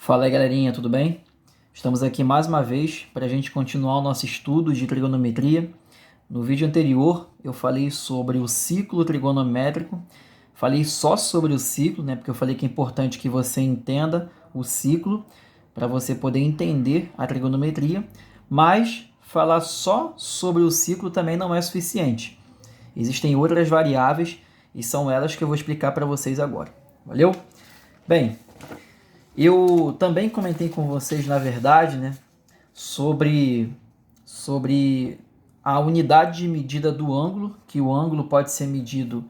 Fala aí, galerinha, tudo bem? Estamos aqui mais uma vez para a gente continuar o nosso estudo de trigonometria. No vídeo anterior eu falei sobre o ciclo trigonométrico, falei só sobre o ciclo, né? Porque eu falei que é importante que você entenda o ciclo para você poder entender a trigonometria, mas falar só sobre o ciclo também não é suficiente. Existem outras variáveis e são elas que eu vou explicar para vocês agora. Valeu? Bem, eu também comentei com vocês, na verdade, né, sobre a unidade de medida do ângulo, que o ângulo pode ser medido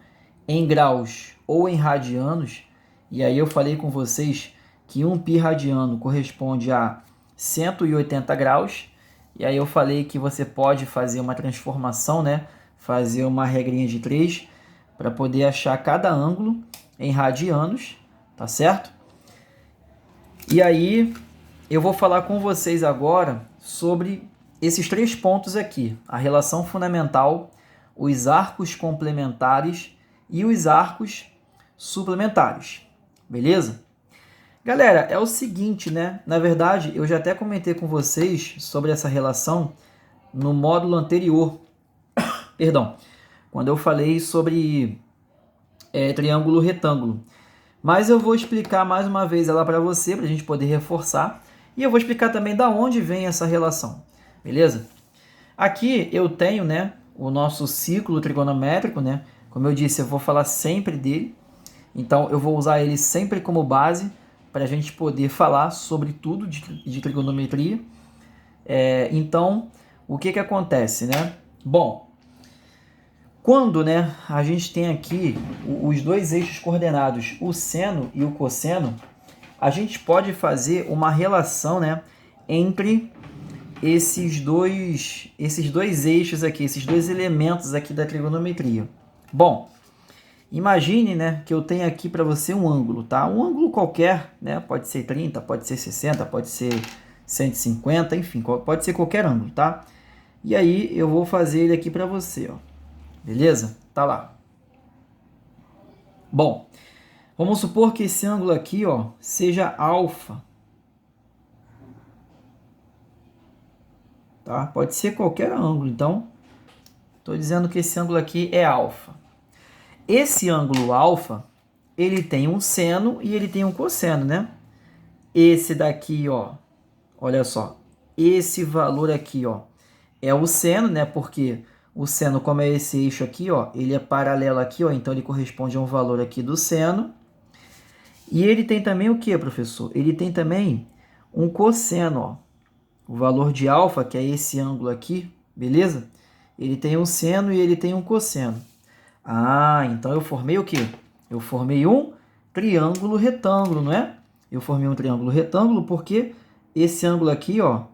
em graus ou em radianos, e aí eu falei com vocês que 1 π radiano corresponde a 180 graus, e aí eu falei que você pode fazer uma transformação, né, fazer uma regrinha de 3 para poder achar cada ângulo em radianos, tá certo? E aí eu vou falar com vocês agora sobre esses 3 pontos aqui: a relação fundamental, os arcos complementares e os arcos suplementares. Beleza? Galera, é o seguinte, né? Na verdade, eu já até comentei com vocês sobre essa relação no módulo anterior. Perdão, quando eu falei sobre triângulo retângulo. Mas eu vou explicar mais uma vez ela para você, para a gente poder reforçar. E eu vou explicar também da onde vem essa relação, beleza? Aqui eu tenho, né, o nosso ciclo trigonométrico, né? Como eu disse, eu vou falar sempre dele. Então eu vou usar ele sempre como base para a gente poder falar sobre tudo de trigonometria. Então, o que acontece, né? Bom, quando, né, a gente tem aqui os dois eixos coordenados, o seno e o cosseno, a gente pode fazer uma relação, né, entre esses dois eixos aqui, esses dois elementos aqui da trigonometria. Bom, imagine, né, que eu tenho aqui para você um ângulo, tá? Um ângulo qualquer, né? Pode ser 30, pode ser 60, pode ser 150, enfim, pode ser qualquer ângulo, tá? E aí eu vou fazer ele aqui para você, ó. Beleza? Tá lá. Bom, vamos supor que esse ângulo aqui, ó, seja alfa. Tá? Pode ser qualquer ângulo, então estou dizendo que esse ângulo aqui é alfa. Esse ângulo alfa, ele tem um seno e ele tem um cosseno, né? Esse daqui, ó, olha só, esse valor aqui, ó, é o seno, né? Porque o seno, como é esse eixo aqui, ó, ele é paralelo aqui, ó, então ele corresponde a um valor aqui do seno. E ele tem também o que, professor? Ele tem também um cosseno, ó. O valor de alfa, que é esse ângulo aqui, beleza? Ele tem um seno e ele tem um cosseno. Ah, então eu formei o quê? Eu formei um triângulo retângulo, não é? Eu formei um triângulo retângulo porque esse ângulo aqui, ó,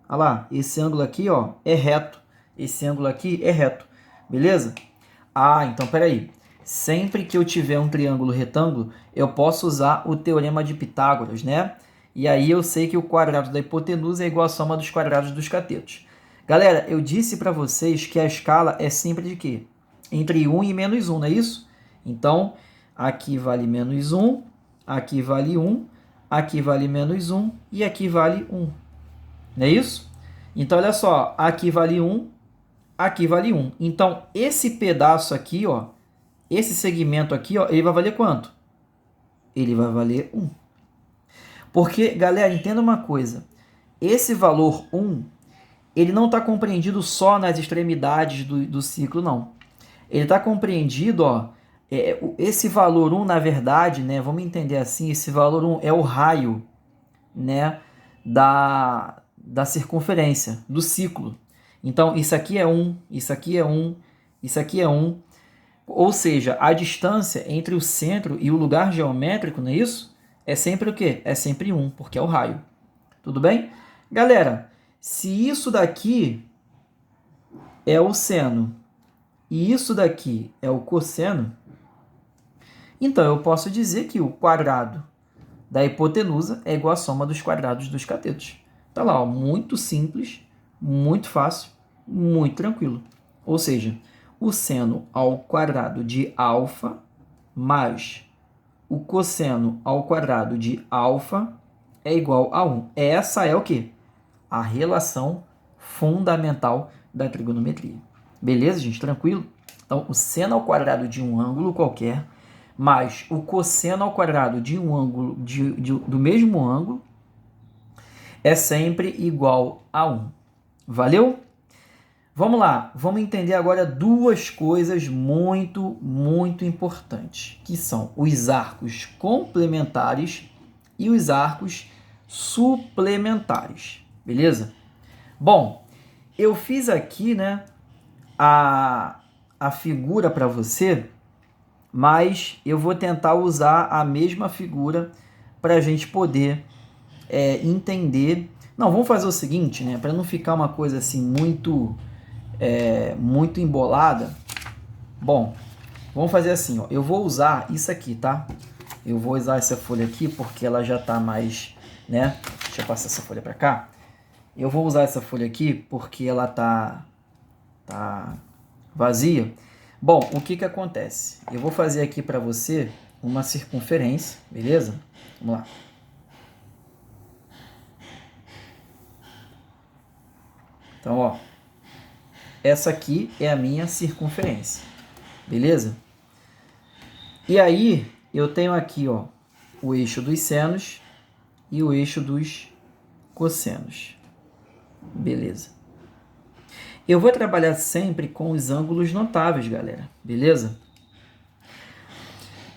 olha lá, esse ângulo aqui, ó, é reto. Esse ângulo aqui é reto, beleza? Ah, então peraí. Sempre que eu tiver um triângulo retângulo, eu posso usar o teorema de Pitágoras, né? E aí eu sei que o quadrado da hipotenusa é igual à soma dos quadrados dos catetos. Galera, eu disse para vocês que a escala é sempre de quê? Entre 1 e menos 1, não é isso? Então, aqui vale menos 1, aqui vale 1, aqui vale menos 1 e aqui vale 1. Não é isso? Então, olha só, aqui vale 1, aqui vale 1. Então, esse pedaço aqui, ó, esse segmento aqui, ó, ele vai valer quanto? Ele vai valer 1. Porque, galera, entenda uma coisa. Esse valor 1, ele não está compreendido só nas extremidades do ciclo, não. Ele está compreendido, ó, esse valor 1, na verdade, né, vamos entender assim, esse valor 1 é o raio, né, da circunferência, do ciclo. Então, isso aqui é 1, isso aqui é 1, isso aqui é 1. Ou seja, a distância entre o centro e o lugar geométrico, não é isso? É sempre o quê? É sempre 1, porque é o raio. Tudo bem? Galera, se isso daqui é o seno e isso daqui é o cosseno, então eu posso dizer que o quadrado da hipotenusa é igual à soma dos quadrados dos catetos. Tá lá, ó, muito simples, muito fácil, muito tranquilo. Ou seja, o seno ao quadrado de alfa mais o cosseno ao quadrado de alfa é igual a 1. Essa é o quê? A relação fundamental da trigonometria. Beleza, gente? Tranquilo? Então, o seno ao quadrado de um ângulo qualquer mais o cosseno ao quadrado de um ângulo do mesmo ângulo é sempre igual a 1. Valeu? Vamos lá, vamos entender agora duas coisas muito, muito importantes, que são os arcos complementares e os arcos suplementares, beleza? Bom, eu fiz aqui, né, a figura para você, mas eu vou tentar usar a mesma figura para a gente poder entender. Não, vamos fazer o seguinte, né, para não ficar uma coisa assim muito embolada. Bom, vamos fazer assim, ó. Eu vou usar isso aqui, tá? Eu vou usar essa folha aqui porque ela já tá mais, né? Deixa eu passar essa folha para cá. Eu vou usar essa folha aqui porque ela tá vazia. Bom, o que que acontece? Eu vou fazer aqui para você uma circunferência, beleza? Vamos lá. Então, ó, essa aqui é a minha circunferência, beleza? E aí, eu tenho aqui, ó, o eixo dos senos e o eixo dos cossenos, beleza? Eu vou trabalhar sempre com os ângulos notáveis, galera, beleza?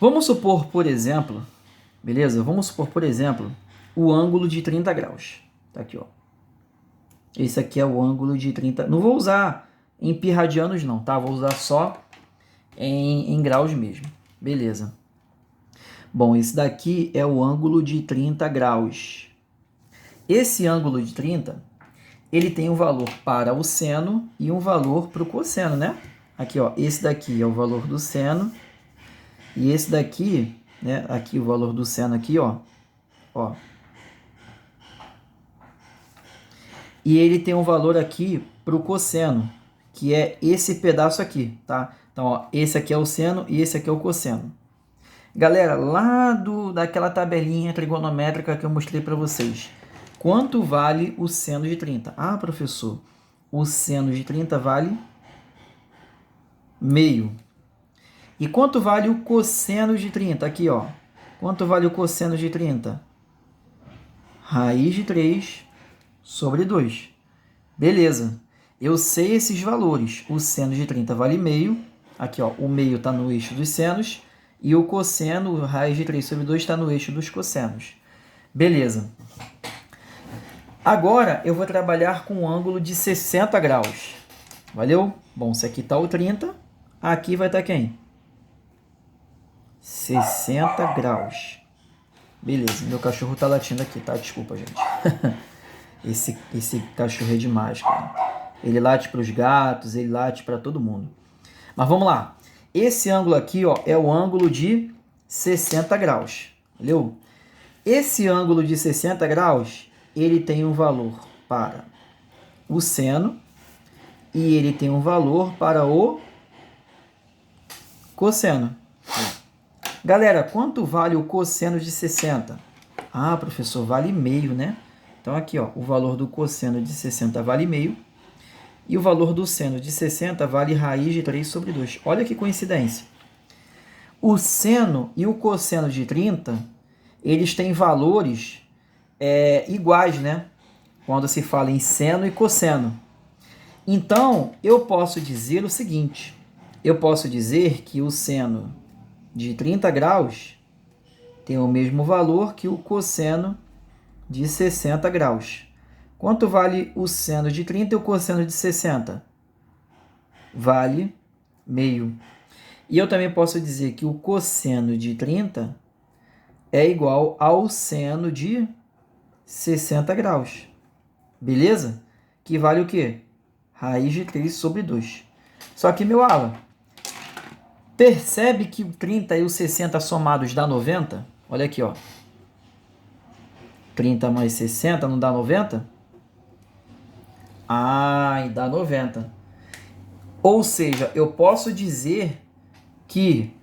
Vamos supor, por exemplo, beleza? Vamos supor, por exemplo, o ângulo de 30 graus. Tá aqui, ó. Esse aqui é o ângulo de 30... Não vou usar em pi radianos, não, tá? Vou usar só em graus mesmo. Beleza. Bom, esse daqui é o ângulo de 30 graus. Esse ângulo de 30, ele tem um valor para o seno e um valor para o cosseno, né? Aqui, ó, esse daqui é o valor do seno e esse daqui, né? Aqui o valor do seno aqui, ó. E ele tem um valor aqui para o cosseno, que é esse pedaço aqui, tá? Então, ó, esse aqui é o seno e esse aqui é o cosseno. Galera, lá daquela tabelinha trigonométrica que eu mostrei para vocês, quanto vale o seno de 30? Ah, professor, o seno de 30 vale meio. E quanto vale o cosseno de 30? Aqui, ó. Quanto vale o cosseno de 30? Raiz de 3 sobre 2. Beleza. Eu sei esses valores. O seno de 30 vale meio. Aqui, ó, o meio está no eixo dos senos. E o cosseno, raiz de 3 sobre 2, está no eixo dos cossenos. Beleza. Agora, eu vou trabalhar com um ângulo de 60 graus. Valeu? Bom, se aqui está o 30, aqui vai estar quem? 60 graus. Beleza, meu cachorro está latindo aqui, tá? Desculpa, gente. Esse cachorro é demais, cara. Ele late para os gatos, ele late para todo mundo. Mas vamos lá. Esse ângulo aqui, ó, é o ângulo de 60 graus. Valeu? Esse ângulo de 60 graus, ele tem um valor para o seno e ele tem um valor para o cosseno. Galera, quanto vale o cosseno de 60? Ah, professor, vale meio, né? Então, aqui, ó, o valor do cosseno de 60 vale meio. E o valor do seno de 60 vale raiz de 3 sobre 2. Olha que coincidência. O seno e o cosseno de 30, eles têm valores iguais, né? Quando se fala em seno e cosseno. Então, eu posso dizer o seguinte. Eu posso dizer que o seno de 30 graus tem o mesmo valor que o cosseno de 60 graus. Quanto vale o seno de 30 e o cosseno de 60? Vale meio. E eu também posso dizer que o cosseno de 30 é igual ao seno de 60 graus. Beleza? Que vale o quê? Raiz de 3 sobre 2. Só que, meu Alan, percebe que o 30 e o 60 somados dá 90? Olha aqui, ó. 30 mais 60 não dá 90? Ah, e dá 90. Ou seja, eu posso dizer que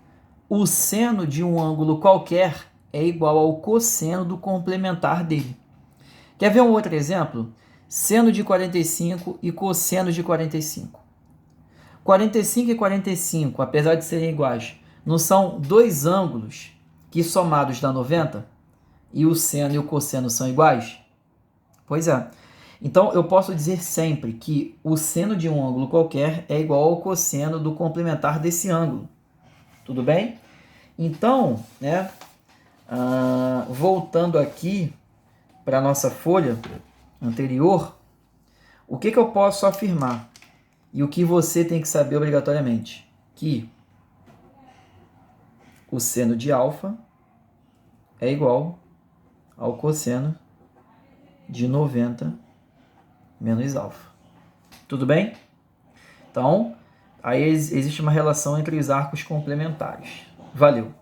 o seno de um ângulo qualquer é igual ao cosseno do complementar dele. Quer ver um outro exemplo? Seno de 45 e cosseno de 45. 45 e 45, apesar de serem iguais, não são dois ângulos que somados dá 90? E o seno e o cosseno são iguais? Pois é. Então, eu posso dizer sempre que o seno de um ângulo qualquer é igual ao cosseno do complementar desse ângulo. Tudo bem? Então, né, voltando aqui para a nossa folha anterior, o que eu posso afirmar? E o que você tem que saber obrigatoriamente? Que o seno de alfa é igual ao cosseno de 90 menos alfa. Tudo bem? Então, aí existe uma relação entre os arcos complementares. Valeu!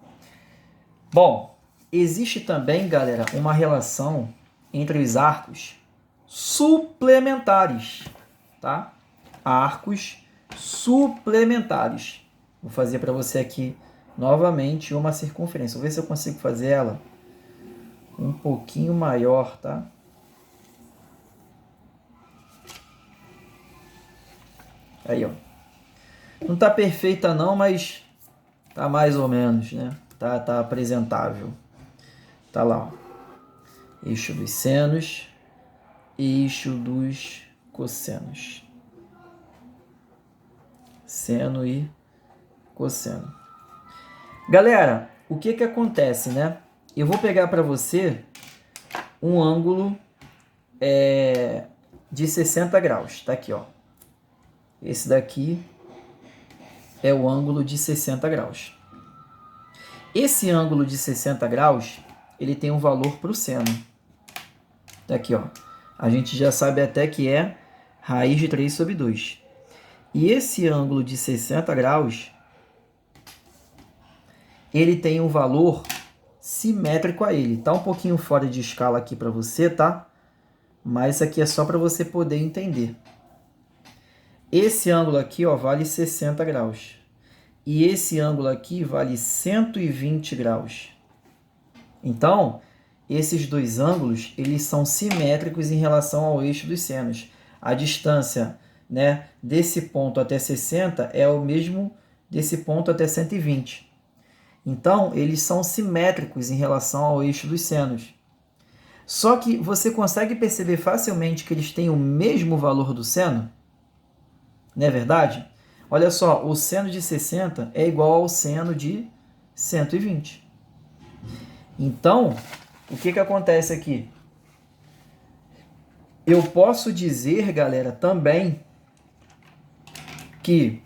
Bom, existe também, galera, uma relação entre os arcos suplementares, tá? Arcos suplementares. Vou fazer para você aqui novamente uma circunferência. Vou ver se eu consigo fazer ela um pouquinho maior, tá? Aí, ó. Não tá perfeita não, mas tá mais ou menos, né? Tá apresentável. Tá lá, ó. Eixo dos senos, eixo dos cossenos. Seno e cosseno. Galera, o que acontece, né? Eu vou pegar para você um ângulo de 60 graus. Tá aqui, ó. Esse daqui é o ângulo de 60 graus. Esse ângulo de 60 graus, ele tem um valor para o seno. Tá aqui, ó. A gente já sabe até que é raiz de 3 sobre 2. E esse ângulo de 60 graus, ele tem um valor simétrico a ele. Tá um pouquinho fora de escala aqui para você, tá? Mas isso aqui é só para você poder entender. Esse ângulo aqui, ó, vale 60 graus. E esse ângulo aqui vale 120 graus. Então, esses dois ângulos, eles são simétricos em relação ao eixo dos senos. A distância, né, desse ponto até 60 é o mesmo desse ponto até 120. Então, eles são simétricos em relação ao eixo dos senos. Só que você consegue perceber facilmente que eles têm o mesmo valor do seno? Não é verdade? Olha só, o seno de 60 é igual ao seno de 120. Então, o que acontece aqui? Eu posso dizer, galera, também que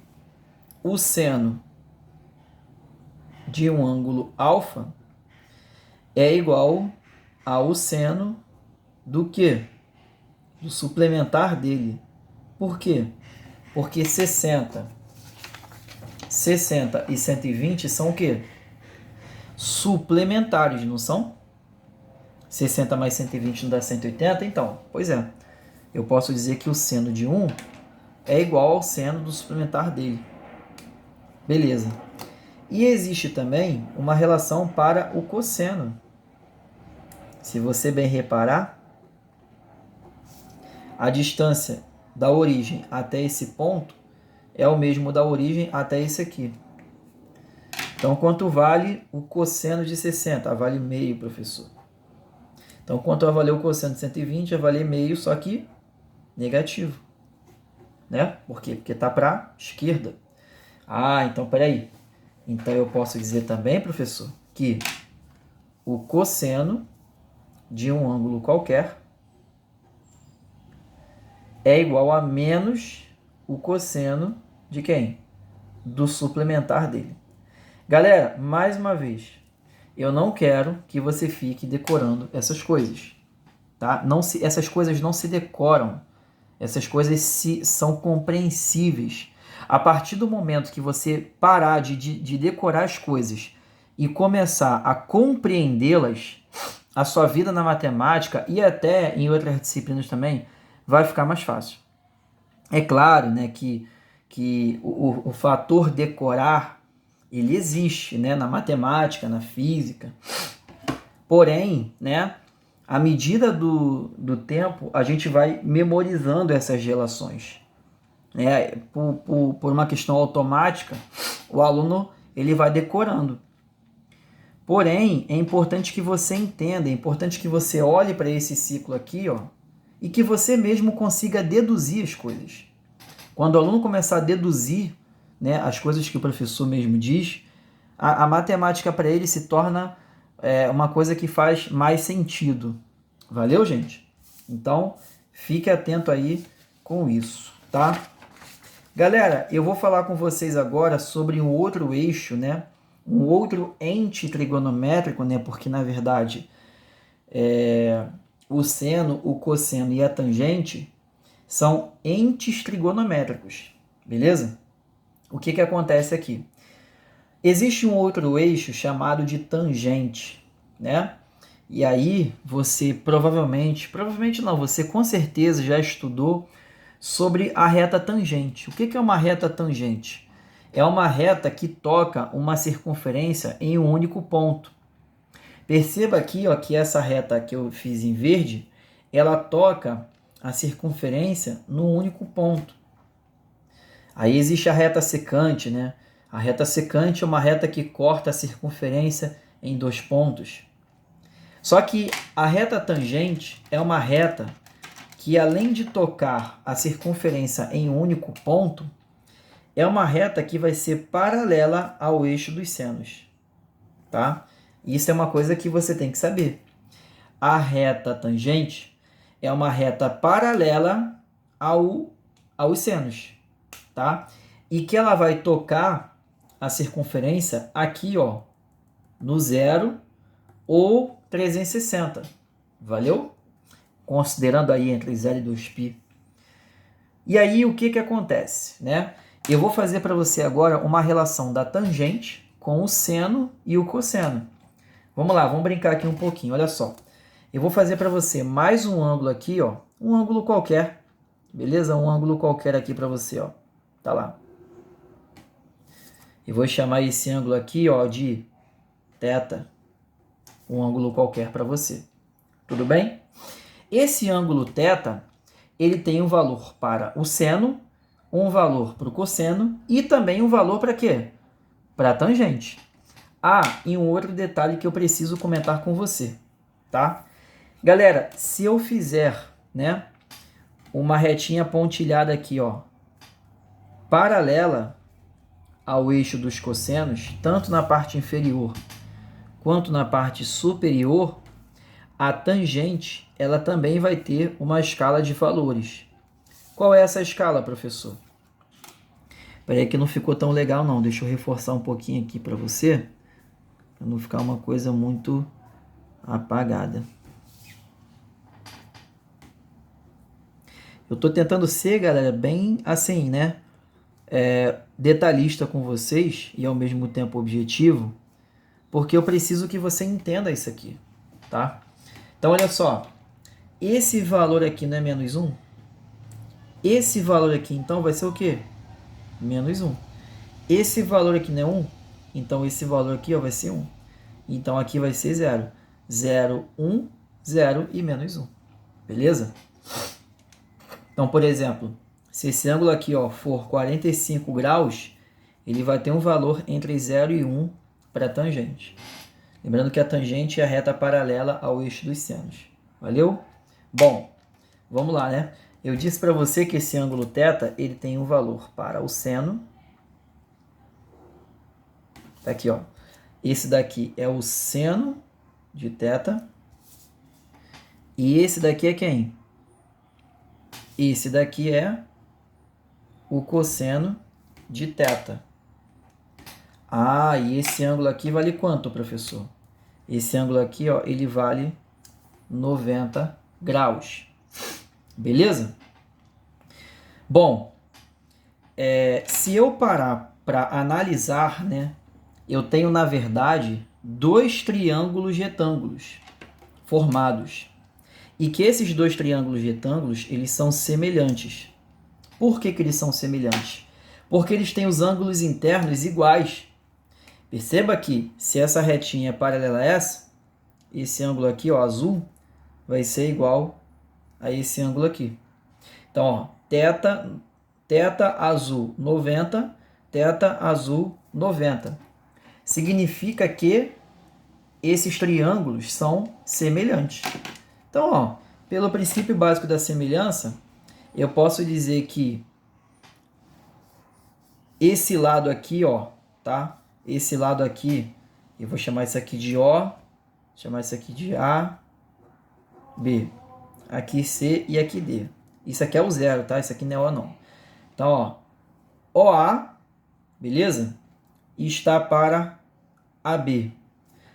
o seno de um ângulo alfa é igual ao seno do quê? Do suplementar dele. Por quê? Porque 60 e 120 são o quê? Suplementares, não são? 60 mais 120 não dá 180? Então, pois é. Eu posso dizer que o seno de 1 é igual ao seno do suplementar dele. Beleza. E existe também uma relação para o cosseno. Se você bem reparar, a distância da origem até esse ponto é o mesmo da origem até esse aqui. Então, quanto vale o cosseno de 60? Vale meio, professor. Então, quanto vai valer o cosseno de 120? Vai valer meio, só que negativo. Né? Por quê? Porque está para a esquerda. Ah, então, peraí. Então, eu posso dizer também, professor, que o cosseno de um ângulo qualquer é igual a menos o cosseno de quem? Do suplementar dele. Galera, mais uma vez, eu não quero que você fique decorando essas coisas. Tá? Essas coisas não se decoram. Essas coisas são compreensíveis. A partir do momento que você parar de decorar as coisas e começar a compreendê-las, a sua vida na matemática e até em outras disciplinas também vai ficar mais fácil. É claro, né, que o fator decorar ele existe, né, na matemática, na física, Porém, né, à medida do tempo, a gente vai memorizando essas relações. Né? Por uma questão automática, o aluno ele vai decorando. Porém, é importante que você entenda, é importante que você olhe para esse ciclo aqui, ó, e que você mesmo consiga deduzir as coisas. Quando o aluno começar a deduzir, né, as coisas que o professor mesmo diz, a matemática para ele se torna uma coisa que faz mais sentido. Valeu, gente? Então, fique atento aí com isso, tá? Galera, eu vou falar com vocês agora sobre um outro eixo, né? Um outro ente trigonométrico, né? Porque, na verdade, o seno, o cosseno e a tangente são entes trigonométricos, beleza? O que acontece aqui? Existe um outro eixo chamado de tangente, né? E aí você provavelmente não, você com certeza já estudou sobre a reta tangente. O que é uma reta tangente? É uma reta que toca uma circunferência em um único ponto. Perceba aqui, ó, que essa reta que eu fiz em verde, ela toca a circunferência num único ponto. Aí existe a reta secante, né? A reta secante é uma reta que corta a circunferência em 2 pontos. Só que a reta tangente é uma reta que, além de tocar a circunferência em um único ponto, é uma reta que vai ser paralela ao eixo dos senos, tá? Isso é uma coisa que você tem que saber. A reta tangente é uma reta paralela aos senos, tá? E que ela vai tocar a circunferência aqui, ó, no 0 ou 360. Valeu? Considerando aí entre 0 e 2π. E aí o que acontece, né? Eu vou fazer para você agora uma relação da tangente com o seno e o cosseno. Vamos lá, vamos brincar aqui um pouquinho, olha só. Eu vou fazer para você mais um ângulo aqui, ó, um ângulo qualquer, beleza? Um ângulo qualquer aqui para você, ó. Tá lá. Eu vou chamar esse ângulo aqui, ó, de θ. Um ângulo qualquer para você. Tudo bem? Esse ângulo θ, ele tem um valor para o seno, um valor para o cosseno e também um valor para quê? Para a tangente. Ah, e um outro detalhe que eu preciso comentar com você, tá? Galera, se eu fizer, né, uma retinha pontilhada aqui, ó, paralela ao eixo dos cossenos, tanto na parte inferior quanto na parte superior, a tangente, ela também vai ter uma escala de valores. Qual é essa escala, professor? Espera aí que não ficou tão legal não, deixa eu reforçar um pouquinho aqui para você, para não ficar uma coisa muito apagada. Eu estou tentando ser, galera, bem assim, né? Detalhista com vocês e ao mesmo tempo objetivo, porque eu preciso que você entenda isso aqui, tá? Então, olha só, esse valor aqui não é menos 1? Esse valor aqui, então, vai ser o quê? Menos 1. Esse valor aqui não é 1? Então, esse valor aqui, ó, vai ser 1. Então, aqui vai ser 0. 0, 1, 0 e menos 1. Beleza? Então, por exemplo, se esse ângulo aqui, ó, for 45 graus, ele vai ter um valor entre 0 e 1 para a tangente. Lembrando que a tangente é a reta paralela ao eixo dos senos. Valeu? Bom, vamos lá, né? Eu disse para você que esse ângulo θ, ele tem um valor para o seno. Tá aqui, ó. Esse daqui é o seno de θ. E esse daqui é quem? Esse daqui é o cosseno de θ. Ah, e esse ângulo aqui vale quanto, professor? Esse ângulo aqui, ó, ele vale 90 graus. Beleza? Bom, se eu parar para analisar, né, eu tenho, na verdade, 2 triângulos retângulos formados. E que esses 2 triângulos retângulos, eles são semelhantes. Por que eles são semelhantes? Porque eles têm os ângulos internos iguais. Perceba que, se essa retinha é paralela a essa, esse ângulo aqui, ó, azul, vai ser igual a esse ângulo aqui. Então, ó, θ azul 90, θ azul 90. Significa que esses triângulos são semelhantes. Então, ó, pelo princípio básico da semelhança, eu posso dizer que esse lado aqui, ó, tá? Esse lado aqui, eu vou chamar isso aqui de O, chamar isso aqui de A, B. Aqui C e aqui D. Isso aqui é o zero, tá? Isso aqui não é O, não. Então, ó, OA, beleza? Está para AB.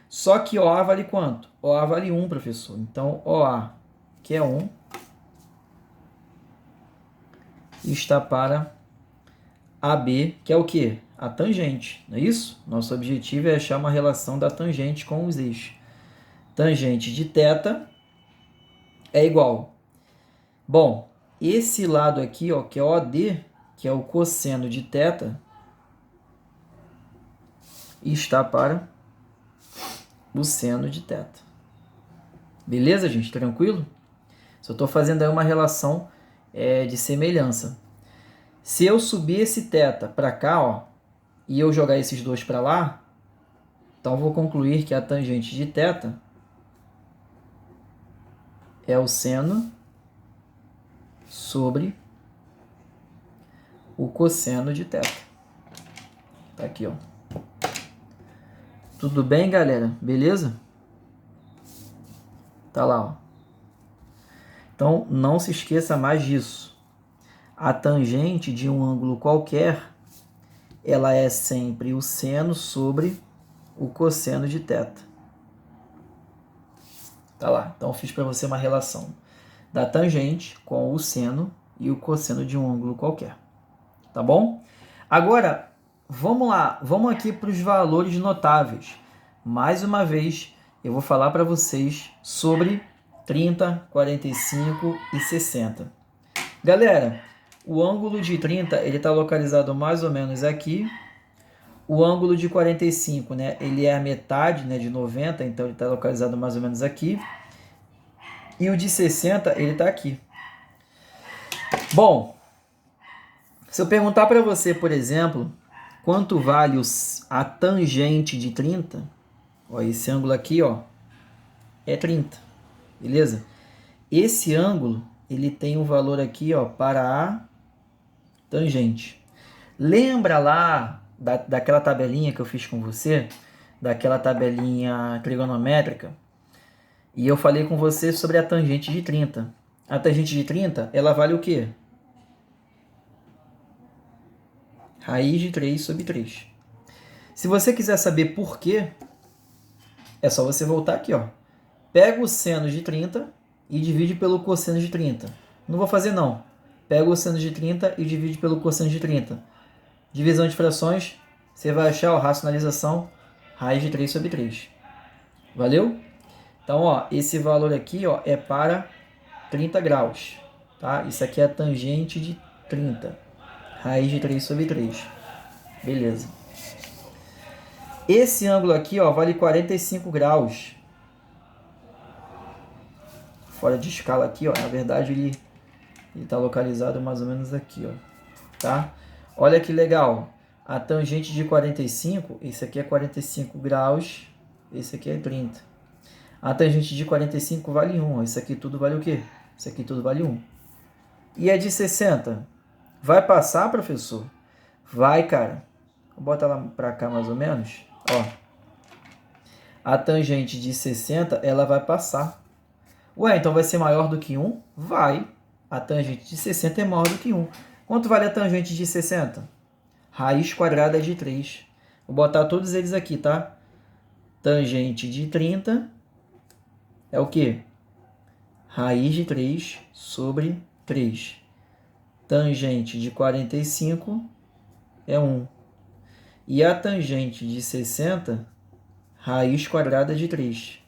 Só que OA vale quanto? OA vale 1, professor. Então, OA, que é 1, está para AB, que é o quê? A tangente, não é isso? Nosso objetivo é achar uma relação da tangente com os eixos. Tangente de θ é igual. Bom, esse lado aqui, ó, que é OD, que é o cosseno de θ, está para o seno de θ. Beleza, gente? Tranquilo? Só estou fazendo aí uma relação de semelhança. Se eu subir esse θ para cá, ó, e eu jogar esses dois para lá, então vou concluir que a tangente de θ é o seno sobre o cosseno de θ. Tá aqui, ó. Tudo bem, galera? Beleza? Tá lá, ó. Então, não se esqueça mais disso. A tangente de um ângulo qualquer, ela é sempre o seno sobre o cosseno de θ. Tá lá. Então, eu fiz para você uma relação da tangente com o seno e o cosseno de um ângulo qualquer. Tá bom? Agora, vamos lá. Vamos aqui para os valores notáveis. Mais uma vez, eu vou falar para vocês sobre 30, 45 e 60. Galera, o ângulo de 30 ele está localizado mais ou menos aqui. O ângulo de 45, né, ele é a metade, né, de 90, então ele está localizado mais ou menos aqui. E o de 60, ele está aqui. Bom, se eu perguntar para você, por exemplo, quanto vale a tangente de 30, ó, esse ângulo aqui, ó, é 30, beleza? Esse ângulo, ele tem um valor aqui, ó, para a tangente. Lembra lá daquela tabelinha que eu fiz com você? Daquela tabelinha trigonométrica? E eu falei com você sobre a tangente de 30. A tangente de 30, ela vale o quê? Raiz de 3 sobre 3. Se você quiser saber por quê, é só você voltar aqui, ó. Pega o seno de 30 e divide pelo cosseno de 30. Não vou fazer, não. Pega o seno de 30 e divide pelo cosseno de 30. Divisão de frações, você vai achar, ó, racionalização, raiz de 3 sobre 3. Valeu? Então, ó, esse valor aqui, ó, é para 30 graus. Tá? Isso aqui é a tangente de 30. Raiz de 3 sobre 3. Beleza. Esse ângulo aqui, ó, vale 45 graus. Fora de escala aqui, ó. Na verdade, ele está localizado mais ou menos aqui, ó. Tá? Olha que legal. A tangente de 45, esse aqui é 45 graus. Esse aqui é 30. A tangente de 45 vale 1. Isso aqui tudo vale o quê? Isso aqui tudo vale 1. E a de 60? Vai passar, professor? Vai, cara. Vou botar lá para cá mais ou menos. Ó. A tangente de 60, ela vai passar. Ué, então vai ser maior do que 1? Vai. A tangente de 60 é maior do que 1. Quanto vale a tangente de 60? Raiz quadrada de 3. Vou botar todos eles aqui, tá? Tangente de 30 é o quê? Raiz de 3 sobre 3. Tangente de 45 é 1. E a tangente de 60, raiz quadrada de 3.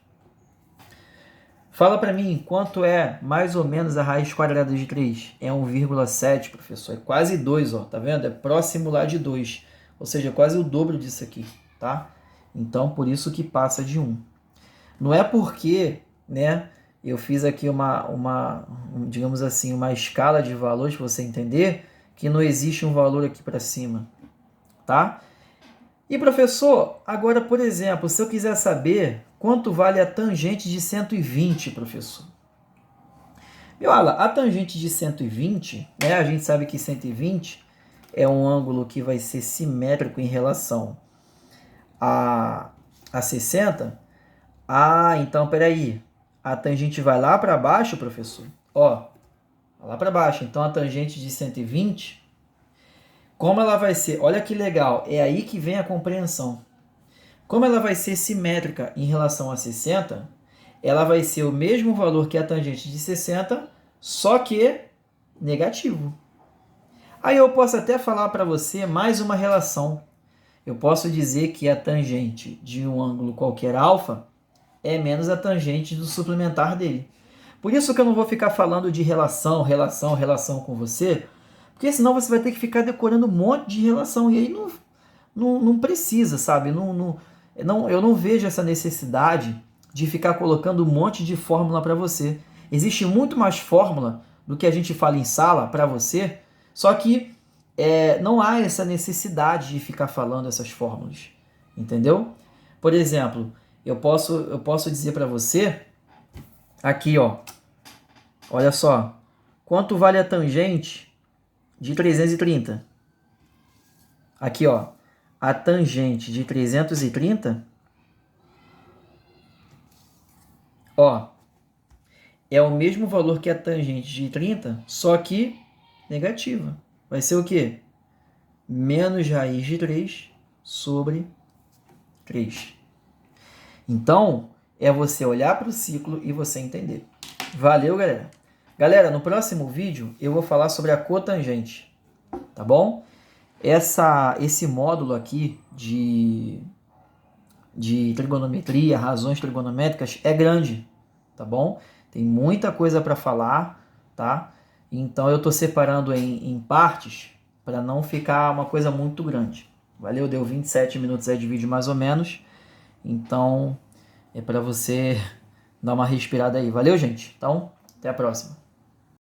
Fala para mim, quanto é mais ou menos a raiz quadrada de 3? É 1,7, professor. É quase 2, ó, tá vendo? É próximo lá de 2. Ou seja, quase o dobro disso aqui, tá? Então, por isso que passa de 1. Não é porque, né, eu fiz aqui digamos assim, uma escala de valores para você entender que não existe um valor aqui para cima, tá? E professor, agora, por exemplo, se eu quiser saber quanto vale a tangente de 120, professor. E olha, a tangente de 120, né, a gente sabe que 120 é um ângulo que vai ser simétrico em relação a 60. Ah, então peraí. A tangente vai lá para baixo, professor? Ó, lá para baixo. Então a tangente de 120, como ela vai ser? Olha que legal, é aí que vem a compreensão. Como ela vai ser simétrica em relação a 60, ela vai ser o mesmo valor que a tangente de 60, só que negativo. Aí eu posso até falar para você mais uma relação. Eu posso dizer que a tangente de um ângulo qualquer alfa é menos a tangente do suplementar dele. Por isso que eu não vou ficar falando de relação com você, porque senão você vai ter que ficar decorando um monte de relação, e aí não precisa, sabe? Eu não vejo essa necessidade de ficar colocando um monte de fórmula para você. Existe muito mais fórmula do que a gente fala em sala para você, só que não há essa necessidade de ficar falando essas fórmulas, entendeu? Por exemplo, eu posso dizer para você aqui, ó, olha só, quanto vale a tangente de 330? Aqui, ó, a tangente de 330, ó, é o mesmo valor que a tangente de 30, só que negativa. Vai ser o quê? Menos raiz de 3 sobre 3. Então, é você olhar para o ciclo e você entender. Valeu, galera! Galera, no próximo vídeo eu vou falar sobre a cotangente, tá bom? Esse módulo aqui de trigonometria, razões trigonométricas, é grande, tá bom? Tem muita coisa para falar, tá? Então eu estou separando em partes para não ficar uma coisa muito grande. Valeu? Deu 27 minutos aí de vídeo mais ou menos. Então é para você dar uma respirada aí. Valeu, gente? Então, até a próxima.